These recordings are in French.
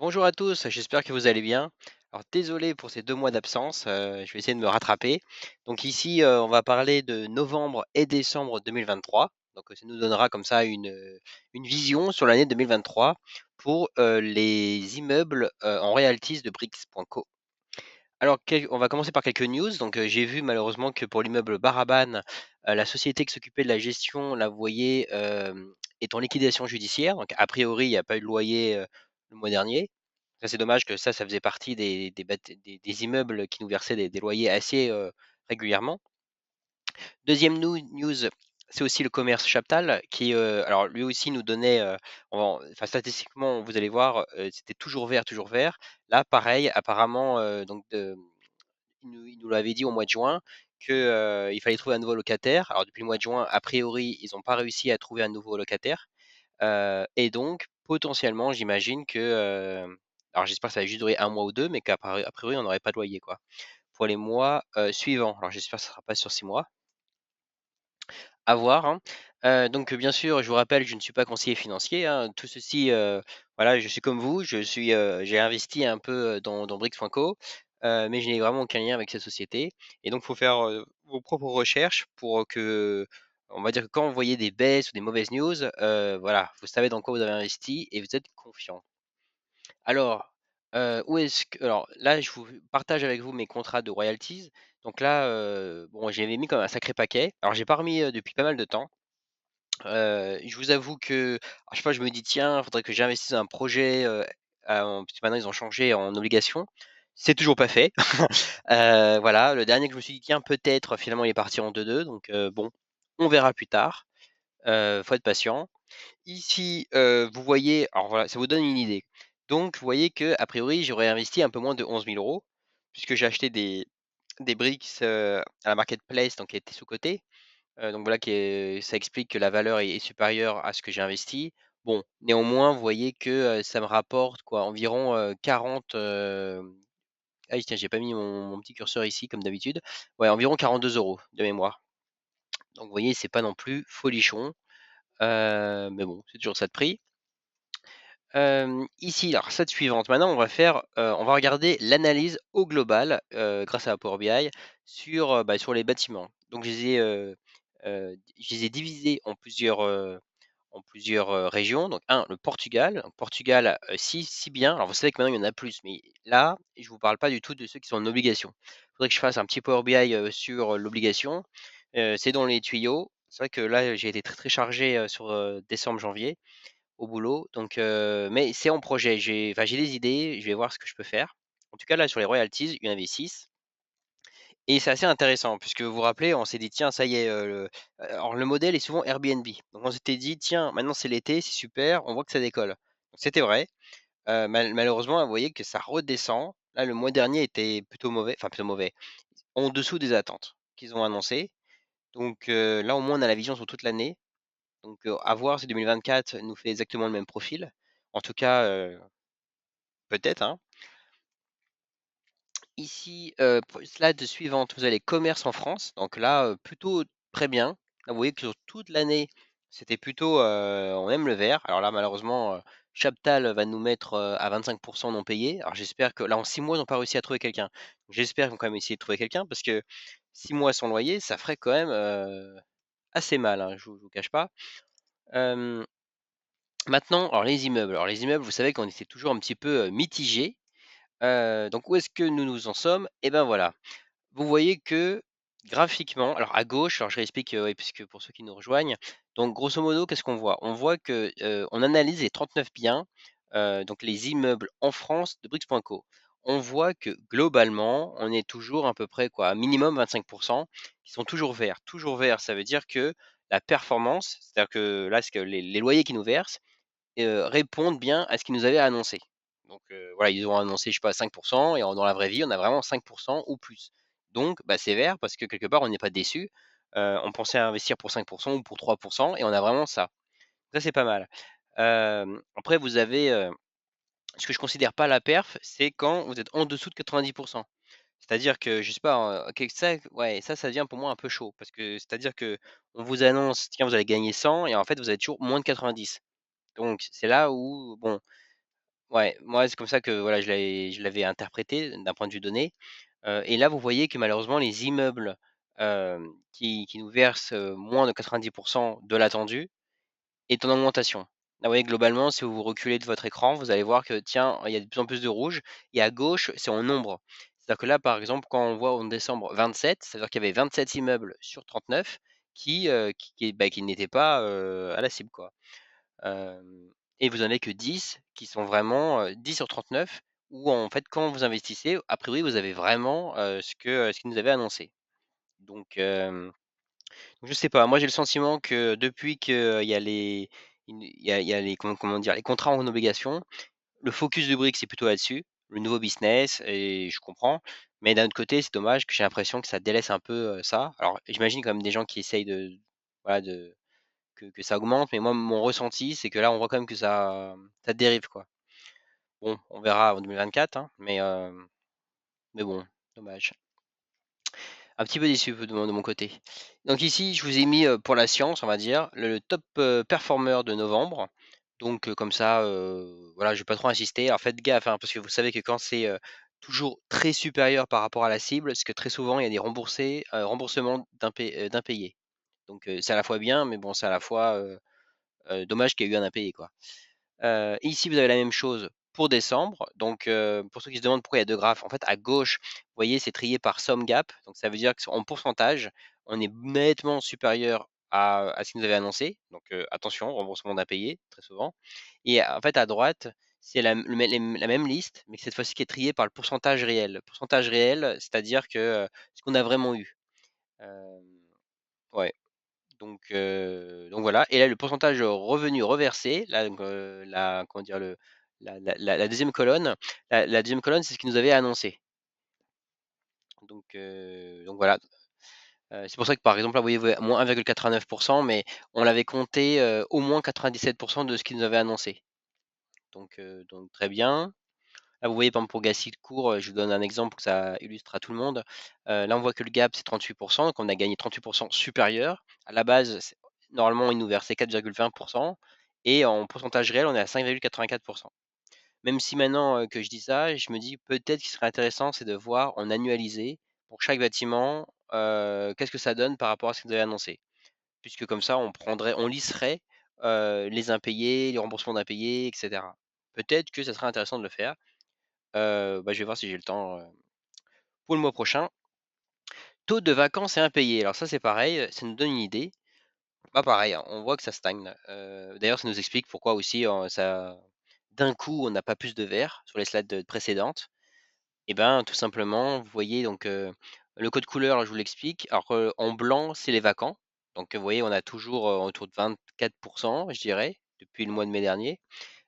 Bonjour à tous, j'espère que vous allez bien. Alors désolé pour ces 2 mois d'absence, je vais essayer de me rattraper. Donc ici, on va parler de novembre et décembre 2023. Donc, ça nous donnera comme ça une vision sur l'année 2023 pour, les immeubles, en royalties de Bricks.co. Alors on va commencer par quelques news. Donc, j'ai vu malheureusement que pour l'immeuble Baraban, la société qui s'occupait de la gestion, la voyait, est en liquidation judiciaire. Donc a priori, il n'y a pas eu de loyer, le mois dernier. Ça, c'est dommage que ça faisait partie des immeubles qui nous versaient des loyers assez, régulièrement. Deuxième news, c'est aussi le commerce Chaptal qui, alors lui aussi nous donnait, enfin statistiquement, vous allez voir, c'était toujours vert, toujours vert. Là, pareil, apparemment, donc il nous l'avait dit au mois de juin que, il fallait trouver un nouveau locataire. Alors depuis le mois de juin, a priori, ils n'ont pas réussi à trouver un nouveau locataire. Et donc potentiellement, j'imagine que, alors j'espère que ça va juste durer un mois ou 2, mais a priori, on n'aurait pas de loyer, quoi, pour les mois, suivants. Alors j'espère que ça ne sera pas sur 6 mois. À voir, hein. Donc, bien sûr, je vous rappelle, je ne suis pas conseiller financier, hein. Tout ceci, voilà, je suis comme vous, j'ai investi un peu, dans Bricks.co, mais je n'ai vraiment aucun lien avec cette société et donc il faut faire, vos propres recherches pour, que on va dire que quand vous voyez des baisses ou des mauvaises news, voilà, vous savez dans quoi vous avez investi et vous êtes confiant. Alors, où est-ce que alors là, je vous partage avec vous mes contrats de royalties. Donc là, bon, j'avais mis comme un sacré paquet. Alors j'ai pas remis, depuis pas mal de temps. Je vous avoue que à chaque fois je me dis: «Tiens, il faudrait que j'investisse dans un projet», parce que maintenant ils ont changé en obligation. C'est toujours pas fait. Voilà, le dernier que je me suis dit: «Tiens, peut-être», finalement il est parti en 2-2, donc bon, on verra plus tard. Faut être patient. Ici, vous voyez, alors voilà, ça vous donne une idée. Donc vous voyez que a priori, j'aurais investi un peu moins de 11 000 € puisque j'ai acheté des briques, à la marketplace, donc qui étaient sous-cotées. Donc voilà, ça explique que la valeur est supérieure à ce que j'ai investi. Bon, néanmoins, vous voyez que, ça me rapporte quoi, environ, 40, ah oui, tiens, j'ai pas mis mon petit curseur ici comme d'habitude. Ouais, environ 42 € de mémoire. Donc vous voyez, c'est pas non plus folichon, mais bon, c'est toujours ça de prix. Ici, alors cette suivante, maintenant on va regarder l'analyse au global, grâce à la Power BI sur les bâtiments. Donc je les ai divisés en plusieurs régions. Donc le Portugal. Donc Portugal, si bien, alors vous savez que maintenant il y en a plus, mais là, je vous parle pas du tout de ceux qui sont en obligation. Il faudrait que je fasse un petit Power BI, sur, l'obligation. C'est dans les tuyaux. C'est vrai que là, j'ai été très, très chargé, sur, décembre, janvier au boulot. Donc, mais c'est en projet. J'ai des idées, je vais voir ce que je peux faire. En tout cas, là, sur les royalties, il y en avait 6 et c'est assez intéressant puisque vous vous rappelez, on s'est dit: «Tiens, ça y est, alors le modèle est souvent Airbnb. Donc on s'était dit: «Tiens, maintenant c'est l'été, c'est super, on voit que ça décolle». Donc c'était vrai. Malheureusement, vous voyez que ça redescend. Là, le mois dernier était plutôt mauvais, enfin plutôt mauvais, en dessous des attentes qu'ils ont annoncées. Donc, là, au moins, on a la vision sur toute l'année. Donc, à voir si 2024 nous fait exactement le même profil. En tout cas, peut-être, hein. Ici, slide suivante, vous avez commerce en France. Donc là, plutôt très bien. Là, vous voyez que sur toute l'année, c'était plutôt, on aime le vert. Alors là, malheureusement, Chaptal va nous mettre, à 25 non payés. Alors j'espère que là, en 6 mois, ils n'ont pas réussi à trouver quelqu'un. J'espère qu'ils vont quand même essayer de trouver quelqu'un parce que 6 mois sans loyer, ça ferait quand même, assez mal, hein, je vous cache pas. Hem, Maintenant, alors les immeubles. Alors les immeubles, vous savez qu'on était toujours un petit peu, mitigés. Donc où est-ce que nous nous en sommes? Et ben voilà. Vous voyez que graphiquement, alors à gauche, alors je réexplique, oui, puisque pour ceux qui nous rejoignent, donc grosso modo, qu'est-ce qu'on voit? On voit que, on analyse les 39 biens, donc les immeubles en France de Bricks.co. On voit que globalement, on est toujours à peu près quoi, un minimum 25 qui sont toujours verts. Toujours verts, ça veut dire que la performance, c'est-à-dire que là, ce que les loyers qu'ils nous versent, répondent bien à ce qu'ils nous avaient annoncé. Donc, voilà, ils ont annoncé, je sais pas, 5 et dans la vraie vie, on a vraiment 5 ou plus. Donc, bah, c'est vert parce que quelque part, on n'est pas déçu. On pensait investir pour 5 ou pour 3 et on a vraiment ça. Ça, c'est pas mal. Après, vous avez, ce que je considère pas la perf, c'est quand vous êtes en dessous de 90. C'est-à-dire que, je sais pas, OK, ça, ouais, ça devient pour moi un peu chaud parce que c'est-à-dire que on vous annonce: «Tiens, vous allez gagner 100» et en fait, vous avez toujours moins de 90. Donc c'est là où bon, Ouais, moi, c'est comme ça que voilà, je l'avais interprété d'un point de vue donné. Et là, vous voyez que malheureusement, les immeubles qui nous versent moins de 90% de l'attendu est en augmentation. Là, vous voyez, globalement, si vous reculez de votre écran, vous allez voir que, tiens, il y a de plus en plus de rouge. Et à gauche, c'est en nombre. C'est-à-dire que là, par exemple, quand on voit en décembre 27, c'est-à-dire qu'il y avait 27 immeubles sur 39 qui n'étaient pas à la cible, quoi. Et vous en avez que 10 qui sont vraiment 10 sur 39, où en fait, quand vous investissez, a priori, vous avez vraiment ce qu'ils nous avaient annoncé. Donc, je sais pas. Moi, j'ai le sentiment que depuis qu'il y a les comment dire, les contrats en obligation, le focus de Brick, c'est plutôt là-dessus, le nouveau business, et je comprends. Mais d'un autre côté, c'est dommage que j'ai l'impression que ça délaisse un peu ça. Alors, j'imagine quand même des gens qui essayent voilà, que ça augmente, mais moi, mon ressenti, c'est que là, on voit quand même que ça dérive, quoi. Bon, on verra en 2024, hein, mais bon, dommage. Un petit peu déçu de mon côté. Donc ici, je vous ai mis pour la science, on va dire, le top performeur de novembre. Donc comme ça, voilà, je vais pas trop insister. Alors faites gaffe, hein, parce que vous savez que quand c'est toujours très supérieur par rapport à la cible, c'est que très souvent il y a des remboursements d'impayés. Donc c'est à la fois bien, mais bon, c'est à la fois dommage qu'il y ait eu un impayé, quoi. Ici, vous avez la même chose pour décembre. Donc, pour ceux qui se demandent pourquoi il y a deux graphes, en fait, à gauche, vous voyez, c'est trié par somme gap. Donc, ça veut dire qu'en pourcentage, on est nettement supérieur à ce qu'ils nous avaient annoncé. Donc, attention, remboursement d'impayé, très souvent. Et en fait, à droite, c'est la même liste, mais cette fois-ci qui est triée par le pourcentage réel. Le pourcentage réel, c'est-à-dire que ce qu'on a vraiment eu. Euh, ouais. Donc voilà. Et là, le pourcentage revenu reversé, là, donc, comment dire, la deuxième colonne, la deuxième colonne, c'est ce qu'ils nous avaient annoncé. Donc voilà. C'est pour ça que par exemple, là, vous voyez, moins 1,89%, mais on l'avait compté au moins 97% de ce qu'ils nous avaient annoncé. Donc très bien. Là, vous voyez, par exemple, pour Gassicourt, je vous donne un exemple que ça illustre à tout le monde. Là, on voit que le gap, c'est 38%, donc on a gagné 38% supérieur. À la base, normalement, il nous versait 4,20%, et en pourcentage réel, on est à 5,84%. Même si maintenant que je dis ça, je me dis peut-être qu'il serait intéressant, c'est de voir en annualisé pour chaque bâtiment, qu'est-ce que ça donne par rapport à ce que vous avez annoncé. Puisque comme ça, on lisserait les impayés, les remboursements d'impayés, etc. Peut-être que ça serait intéressant de le faire. Je vais voir si j'ai le temps pour le mois prochain. Taux de vacances et impayés. Alors ça c'est pareil, ça nous donne une idée. Bah pareil, hein, on voit que ça stagne. D'ailleurs, ça nous explique pourquoi aussi d'un coup on n'a pas plus de vert sur les slides précédentes. Et ben tout simplement, vous voyez donc le code couleur, je vous l'explique. Alors en blanc, c'est les vacants. Donc vous voyez, on a toujours autour de 24%, je dirais, depuis le mois de mai dernier.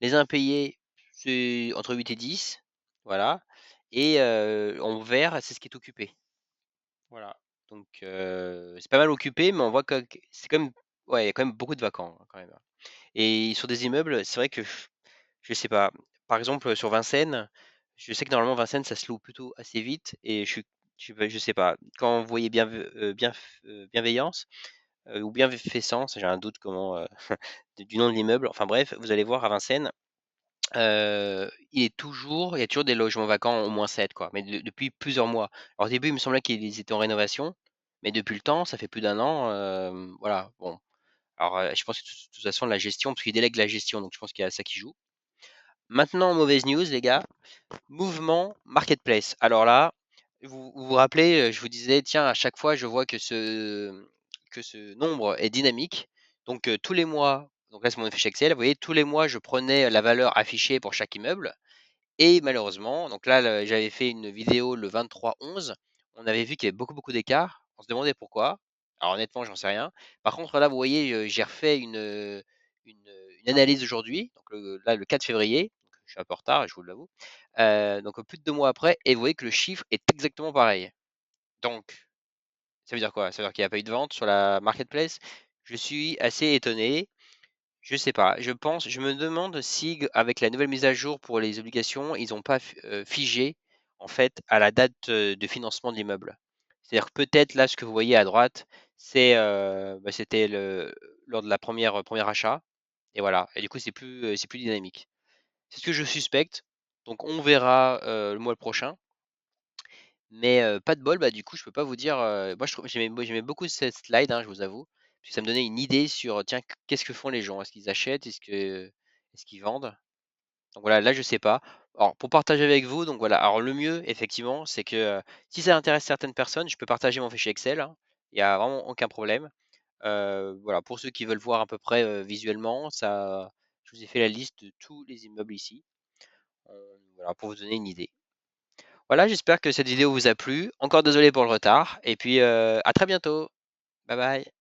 Les impayés, c'est entre 8 et 10, voilà. Et en vert, c'est ce qui est occupé. Voilà. Donc c'est pas mal occupé, mais on voit que c'est quand même, ouais, il y a quand même beaucoup de vacants hein, quand même. Et sur des immeubles, c'est vrai que je sais pas. Par exemple, sur Vincennes, je sais que normalement Vincennes, ça se loue plutôt assez vite. Et je sais pas. Quand vous voyez bienveillance ou bienfaisance, j'ai un doute comment du nom de l'immeuble. Enfin bref, vous allez voir à Vincennes. Il y a toujours des logements vacants, au moins 7 quoi, mais depuis plusieurs mois. Alors au début, il me semblait qu'ils étaient en rénovation, mais depuis le temps, ça fait plus d'un an, voilà, bon. Alors, je pense que de toute façon la gestion, parce qu'ils délèguent la gestion, donc je pense qu'il y a ça qui joue. Maintenant, mauvaise news les gars, mouvement marketplace. Alors là, vous rappelez, je vous disais: «Tiens, à chaque fois, je vois que ce nombre est dynamique». Donc, tous les mois, donc là, c'est mon fichier Excel, vous voyez, tous les mois, je prenais la valeur affichée pour chaque immeuble. Et malheureusement, donc là, j'avais fait une vidéo le 23/11, on avait vu qu'il y avait beaucoup, beaucoup d'écarts. On se demandait pourquoi. Alors honnêtement, j'en sais rien. Par contre, là, vous voyez, j'ai refait une analyse aujourd'hui, donc là, le 4 février. Donc, je suis un peu en retard, je vous l'avoue. Donc plus de 2 mois après, et vous voyez que le chiffre est exactement pareil. Donc, ça veut dire quoi? Ça veut dire qu'il n'y a pas eu de vente sur la marketplace. Je suis assez étonné. Je sais pas, je me demande si avec la nouvelle mise à jour pour les obligations, ils ont pas figé en fait à la date de financement de l'immeuble. C'est-à-dire que peut-être là ce que vous voyez à droite, c'était lors de la premier achat, et voilà. Et du coup c'est plus dynamique. C'est ce que je suspecte. Donc on verra le mois prochain. Mais pas de bol, bah, du coup, je peux pas vous dire, moi je trouve j'aimais beaucoup cette slide, hein, je vous avoue, parce que ça me donnait une idée sur, tiens, qu'est-ce que font les gens? Est-ce qu'ils achètent? Est-ce qu'ils vendent? Donc voilà, là, je sais pas. Alors pour partager avec vous, donc voilà, alors le mieux effectivement, c'est que, si ça intéresse certaines personnes, je peux partager mon fichier Excel, hein. Il y a vraiment aucun problème. Voilà, pour ceux qui veulent voir à peu près, visuellement, ça je vous ai fait la liste de tous les immeubles ici, voilà, pour vous donner une idée. Voilà, j'espère que cette vidéo vous a plu. Encore désolé pour le retard et puis, à très bientôt. Bye bye.